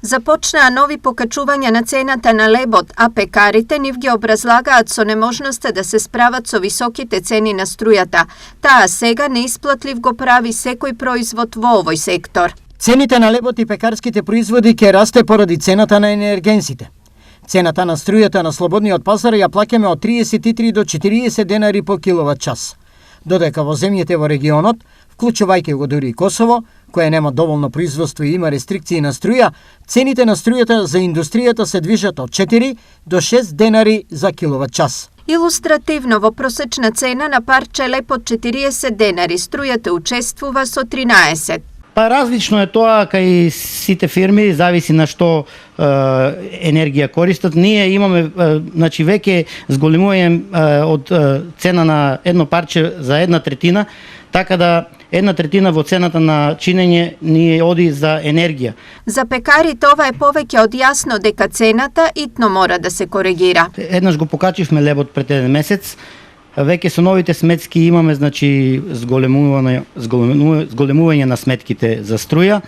Започнаа нови покачувања на цената на лебот, а пекарите нив ги образлагаат со неможноста да се справат со високите цени на струјата. Таа сега неисплатлив го прави секој производ во овој сектор. Цените на лебот и пекарските производи ќе расте поради цената на енергенсите. Цената на струјата на слободниот пазар ја плаќаме од 33 до 40 денари по киловат час. Додека во земјите во регионот, вклучувајќи го дури и Косово, кое нема доволно производство и има рестрикции на струја, цените на струјата за индустријата се движат од 4 до 6 денари за киловат час. Илустративно, во просечна цена на парче лебот 40 денари, струјата учествува со 13. Различно е тоа кај сите фирми, зависи на што енергија користат. Ние имаме значи веќе зголемување од цена на едно парче за 1/3, така да 1/3 во цената на чинење ни оди за енергија. За пекарите ова е повеќе од јасно дека цената итно мора да се коригира. Еднаш го покачивме лебот пред еден месец. Веќе со новите сметки имаме значи зголемување на сметките за струја.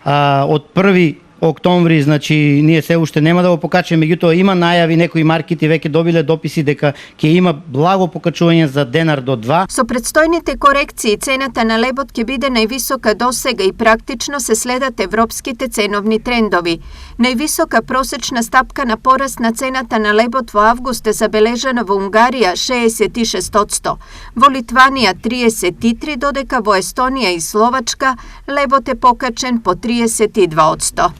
Од 1 октомври значи ние се уште нема да го покачаме, меѓутоа има најави, некои маркети веќе добиле дописи дека ќе има благо покачување за денар до 2. Со предстојните корекции цената на лебот ќе биде највисока досега и практично се следат европските ценовни трендови. Највисока просечна стапка на пораст на цената на лебот во август е забележана во Унгарија 66%, во Литванија 33%, додека во Естонија и Словачка лебот е покачен по 32%.